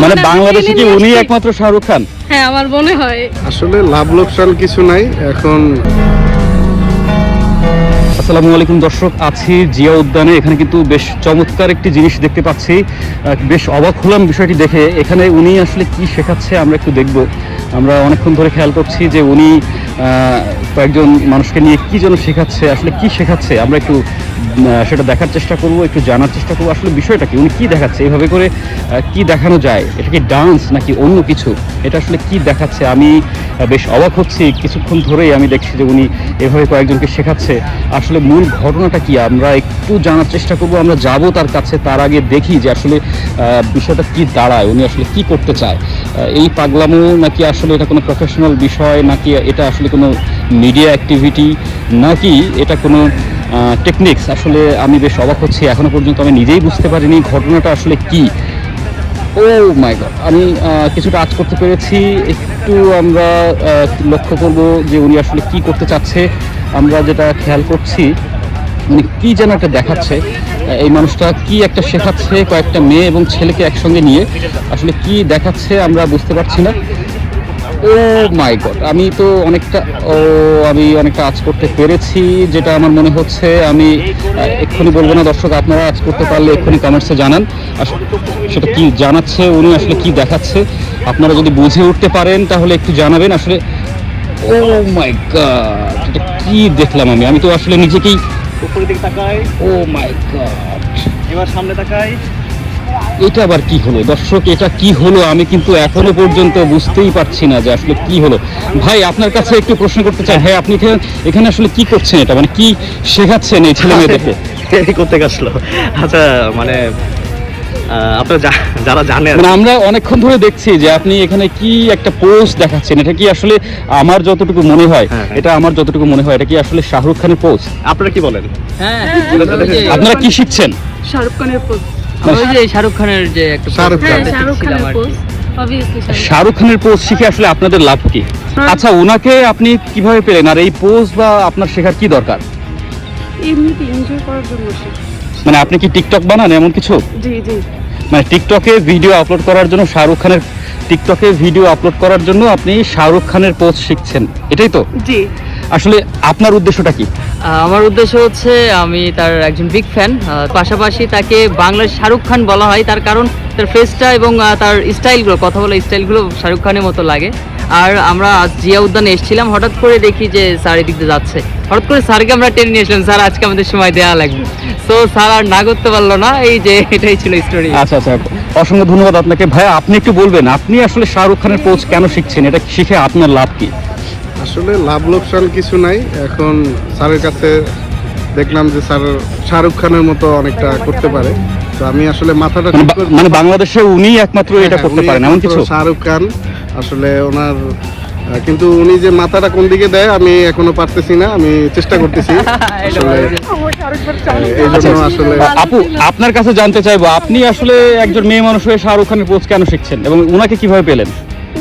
মানে বাংলাদেশে কি উনি একমাত্র শাহরুখ খান? হ্যাঁ আমার মনে হয়। আসলে লাভ লোকসান কিছু নাই এখন। আসসালামু আলাইকুম দর্শক, আছি জিয়া উদ্যানে। এখানে কিন্তু বেশ চমৎকার একটি জিনিস দেখতে পাচ্ছি। বেশ অবাক হলাম বিষয়টি দেখে। এখানে উনি আসলে কি শেখাচ্ছে আমরা একটু দেখব। আমরা অনেকক্ষণ ধরে খেয়াল করছি যে উনি কয়েকজন মানুষকে নিয়ে কি যেন শেখাচ্ছে, আসলে কি শেখাচ্ছে আমরা একটু সেটা দেখার চেষ্টা করব, একটু জানার চেষ্টা করবো আসলে বিষয়টা কি, উনি কি দেখাচ্ছে, এইভাবে করে কি দেখানো যায়, এটা কি ডান্স নাকি অন্য কিছু, এটা আসলে কি দেখাচ্ছে। আমি বেশ অবাক হচ্ছি, কিছুক্ষণ ধরেই আমি দেখছি যে উনি এভাবে কয়েকজনকে শেখাচ্ছে। আসলে মূল ঘটনাটা কি আমরা একটু জানার চেষ্টা করব, আমরা যাব তার কাছে। তার আগে দেখি যে আসলে বিষয়টা কি দাঁড়ায়, উনি আসলে কি করতে চায়। এই পাগলামো নাকি আসলে এটা কোনো প্রফেশনাল বিষয়, নাকি এটা আসলে কোনো মিডিয়া অ্যাক্টিভিটি, নাকি এটা কোনো টেকনিক্স। আসলে আমি বেশ অবাক হচ্ছি, এখনো পর্যন্ত আমি নিজেই বুঝতে পারিনি ঘটনাটা আসলে কি। ও মাই গড, আমি কিছুটা আজ করতে পেরেছি। একটু আমরা লক্ষ্য করব যে উনি আসলে কি করতে চাচ্ছে। আমরা যেটা খেয়াল করছি উনি কি যেন একটা দেখাচ্ছে, এই মানুষটা কি একটা শেখাচ্ছে কয়েকটা মেয়ে এবং ছেলেকে একসঙ্গে নিয়ে। আসলে কি দেখাচ্ছে আমরা বুঝতে পারছি না। ও মাই গড, আমি অনেকটা আজ করতে পেরেছি যেটা আমার মনে হচ্ছে। আমি এক্ষুনি বলবো না দর্শক, আপনারা আজ করতে পারলে এক্ষুনি কমেন্টসে জানান সেটা কি জানাচ্ছে, উনি আসলে কি দেখাচ্ছে। আপনারা যদি বুঝে উঠতে পারেন তাহলে একটু জানাবেন। আসলে ও মাই গড, এটা কি দেখলাম আমি তো আসলে নিজেকেই। উপরের দিকে তাকাই, ও মাই গড, এবার সামনে তাকাই। এটা আবার কি হলো দর্শক, এটা কি হলো? আমি কিন্তু এখনো পর্যন্ত বুঝতেই পারছি না যে আসলে কি হলো। ভাই আপনার কাছে একটু প্রশ্ন করতে চাই, হ্যাঁ আপনি এখানে আসলে কি করছেন, এটা মানে কি শেখাচ্ছেন এই ছেলে মেয়েদেরকে? এই করতে আসলো। আচ্ছা মানে আপনারা যারা জানেন, মানে আমরা অনেকক্ষণ ধরে দেখছি যে আপনি এখানে কি একটা পোস্ট দেখাচ্ছেন। এটা কি আসলে আমার যতটুকু মনে হয়, এটা কি আসলে শাহরুখ খানের পোস্ট? আপনারা কি বলেন? হ্যাঁ আপনারা কি শিখছেন? শাহরুখ খানের পোস্ট। ওই যে শাহরুখ খানের যে একটা শাহরুখ খান। হ্যাঁ শাহরুখ খানের পোস্ট, অবভিয়াসলি শাহরুখ খানের পোস্ট শিখে আসলে আপনাদের লাভ কি? আচ্ছা ওনাকে আপনি কিভাবে পেলেন, আর এই পোস্ট বা আপনার শেখার কি দরকার? এমনিতে এনজয় করার জন্য শিখি। মানে আপনি কি টিকটক বানান এমন কিছু? জি জি। মানে টিকটকে ভিডিও আপলোড করার জন্য আপনি শাহরুখ খানের পোস্ট শিখছেন, এটাই তো? জি। আসলে আপনার উদ্দেশ্যটা কি? আমার উদ্দেশ্য হচ্ছে আমি তার একজন বিগ ফ্যান, পাশাপাশি তাকে বাংলার শাহরুখ খান বলা হয় তার কারণ তার ফেসটা এবং তার স্টাইলগুলো, কথা বলার স্টাইলগুলো শাহরুখ খানের মতো লাগে। আর আমরা আজ জিয়া উদ্যানে এসেছিলাম, হঠাৎ করে দেখি যে স্যার এদিক দিয়ে যাচ্ছে, হঠাৎ করে স্যারকে আমরা টেনে নিয়ে আসলাম, স্যার আজকে আমাদের সময় দেওয়া লাগবে। সো স্যার আর না করতে পারলো না, এই যে এটাই ছিল স্টোরি। আচ্ছা, অসংখ্য ধন্যবাদ আপনাকে। ভাই আপনি একটু বলবেন আপনি আসলে শাহরুখ খানের পোস্ট কেন শিখছেন, এটা শিখে আপনার লাভ কি? আসলে লাভ লোকসান কিছু নাই এখন। স্যারের কাছে দেখলাম যে স্যার শাহরুখ খানের মতো অনেকটা করতে পারে, তো আমি আসলে মাথাটা ঠিক করে। মানে বাংলাদেশে উনি একমাত্র এটা হ্যাঁ, করতে উনি পারেন এমন কিছু? শাহরুখ খান আসলে ওনার কিন্তু উনি যে মাথাটা কোন দিকে দেয় আমি এখনো পারতেছি না, আমি চেষ্টা করতেছি আসলে। এই জন্য আসলে আপু আপনার কাছে জানতে চাইবো, আপনি আসলে একজন মেয়ে মানুষ হয়ে শাহরুখ খানের পোস্ট কেন শিখছেন এবং ওনাকে কিভাবে পেলেন?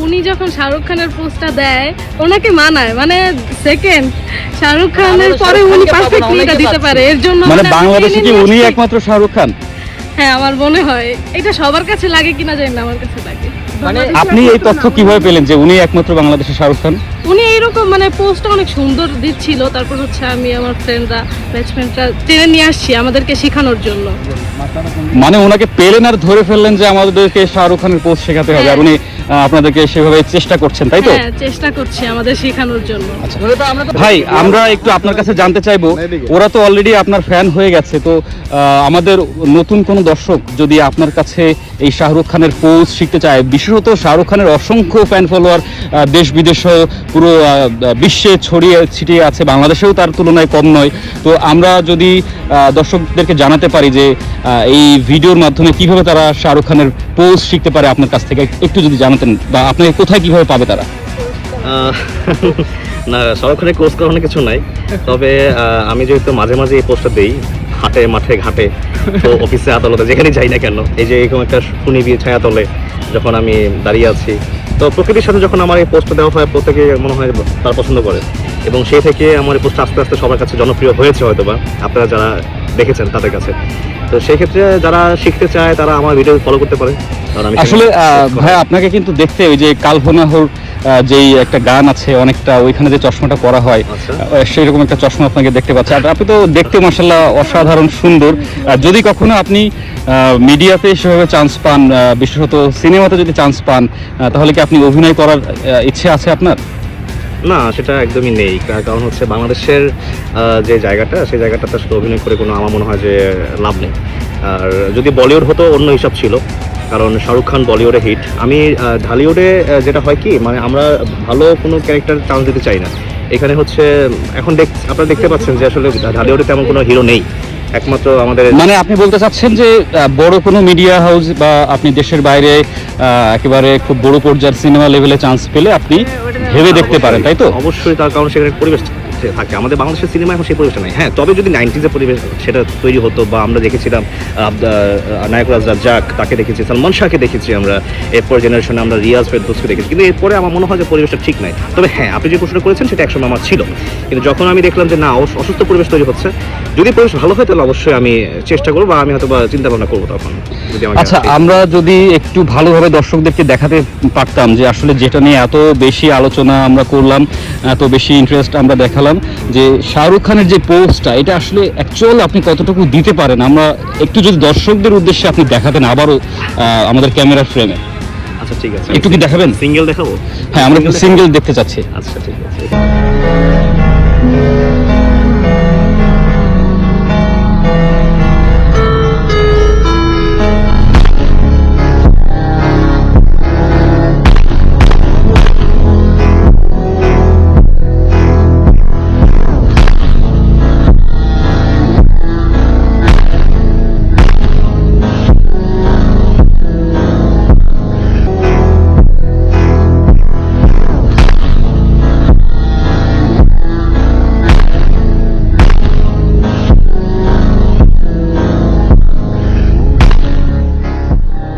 উনি যখন শাহরুখ খানের পোস্টটা দেয় ওনাকে মানায়, মানে সেকেন্ড শাহরুখ খানের পরে উনি পারফেক্টলি এটা দিতে পারে, এর জন্য মানে আমরা বাংলাদেশে কি মেনে উনি নিয়েছি। একমাত্র শাহরুখ খান? হ্যাঁ আমার মনে হয়, এটা সবার কাছে লাগে কিনা জানি না, আমার কাছে লাগে। মানে আপনি এই তথ্য কিভাবে পেলেন যে উনি একমাত্র বাংলাদেশের শাহরুখ খান? উনি এইরকম মানে পোস্টটা অনেক সুন্দর দিচ্ছিল, তারপর হচ্ছে আমি আমার ফ্রেন্ডরা ব্যাচমেন্টরা টেনে নিয়ে আসছি আমাদেরকে শেখানোর জন্য। মানে ওনাকে পেলেন আর ধরে ফেললেন যে আমাদেরকে শাহরুখ খানের পোস্ট শেখাতে হবে, আর উনি আপনাদেরকে সেভাবে চেষ্টা করছেন, তাই তো? হ্যাঁ চেষ্টা করছি আমাদের শেখানোর জন্য। ভাই আমরা একটু আপনার কাছে জানতে চাইবো, ওরা তো অলরেডি আপনার ফ্যান হয়ে গেছে, তো আমাদের নতুন কোনো দর্শক যদি আপনার কাছে এই শাহরুখ খানের পোস্ট শিখতে চায়, বিশেষত শাহরুখ খানের অসংখ্য ফ্যান ফলোয়ার দেশ বিদেশ পুরো বিশ্বে ছড়িয়ে ছিটিয়ে আছে, বাংলাদেশেও তার তুলনায় কম নয়। তো আমরা যদি দর্শকদেরকে জানাতে পারি যে এই ভিডিওর মাধ্যমে কিভাবে তারা শাহরুখ খানের পোস্ট শিখতে পারে আপনার কাছ থেকে, একটু যদি জানাতেন, বা আপনাকে কোথায় কিভাবে পাবে তারা? না শাহরুখ খানের কোর্স করানো কিছু নাই, তবে আমি যেহেতু মাঝে মাঝে এই পোস্টটা দিই হাটে মাঠে ঘাটে, তো অফিসে আদালতে যেখানেই যাই না কেন, এই যে এরকম একটা সুনিবিড় ছায়া তলে যখন আমি দাঁড়িয়ে আছি, তো প্রকৃতির সাথে যখন আমার এই পোস্টটা দেওয়া হয় প্রত্যেকে মনে হয় তার পছন্দ করে। এবং সেই থেকে আমার এই পোস্টটা আস্তে আস্তে সবার কাছে জনপ্রিয় হয়েছে হয়তোবা, আপনারা যারা দেখেছেন তাদের কাছে। তো সেই ক্ষেত্রে যারা শিখতে চায় তারা আমার ভিডিও ফলো করতে পারে। কারণ আমি আসলে ভাই আপনাকে কিন্তু দেখতে ওই যে কালভনাহর যেই একটা গান আছে অনেকটা, ওইখানে যে চশমাটা পরা হয় আচ্ছা। সেইরকম একটা চশমা আপনাকে দেখতে পাচ্ছি। আর আপনি তো দেখতে মাশাআল্লাহ অসাধারণ সুন্দর। যদি কখনো আপনি মিডিয়াতে সেভাবে চান্স পান, বিশেষত সিনেমাতে যদি চান্স পান, তাহলে কি আপনি অভিনয় করার ইচ্ছে আছে আপনার? না, সেটা একদমই নেই। কারণ হচ্ছে বাংলাদেশের যে জায়গাটা, সেই জায়গাটাতে আসলে অভিনয় করে কোনো আমার মনে হয় যে লাভ নেই। আর যদি বলিউড হতো অন্য হিসাব ছিল, কারণ শাহরুখ খান বলিউডে হিট। আমি ঢালিউডে যেটা হয় কি, মানে আমরা ভালো কোনো ক্যারেক্টার চান্স দিতে চাই না। এখানে হচ্ছে এখন আপনারা দেখতে পাচ্ছেন যে আসলে ঢালিউডে তেমন কোনো হিরো নেই, একমাত্র আমাদের। মানে আপনি বলতে চাচ্ছেন যে বড় কোনো মিডিয়া হাউস বা আপনি দেশের বাইরে একেবারে খুব বড় পর্যায়ের সিনেমা লেভেলে চান্স পেলে আপনি ভেবে দেখতে পারেন, তাই তো? অবশ্যই, তার কারণ সেখানে পরিবেশ থাকে। আমাদের বাংলাদেশের সিনেমা এখন সেই পরিবেশটা নাই। হ্যাঁ, তবে যদি 90s-এর পরিবেশ সেটা তৈরি হতো, বা আমরা দেখেছিলাম নায়ক রাজ্জাক, তাকে দেখেছি, সালমান শাহকে দেখেছি আমরা, এরপর জেনারেশনে আমরা রিয়াজ ফেরদৌসকে দেখেছি, কিন্তু এরপরে আমার মনে হয় যে পরিবেশটা ঠিক নাই। তবে হ্যাঁ, আপনি যে প্রশ্ন করেছেন সেটা একসময় আমার ছিল, কিন্তু যখন আমি দেখলাম যে না, অসুস্থ পরিবেশ তৈরি হচ্ছে, যদি পরিবেশ ভালো হয় তাহলে অবশ্যই আমি চেষ্টা করবো, বা আমি হয়তো বা চিন্তা ভাবনা করবো তখন। যদি আমাকে আচ্ছা, আমরা যদি একটু ভালোভাবে দর্শকদেরকে দেখাতে পারতাম যে আসলে যেটা নিয়ে এত বেশি আলোচনা আমরা করলাম, এত বেশি ইন্টারেস্ট আমরা দেখালাম, যে শাহরুখ খানের যে পোস্টটা, এটা আসলে অ্যাকচুয়ালি আপনি কতটুকু দিতে পারেন, আমরা একটু যদি দর্শকদের উদ্দেশ্যে আপনি দেখাতেন আবারও আমাদের ক্যামেরার ফ্রেমে। আচ্ছা ঠিক আছে, একটু কি দেখাবেন? সিঙ্গেল দেখাবো? হ্যাঁ, আমরা একটু সিঙ্গেল দেখতে চাচ্ছি। আচ্ছা ঠিক আছে।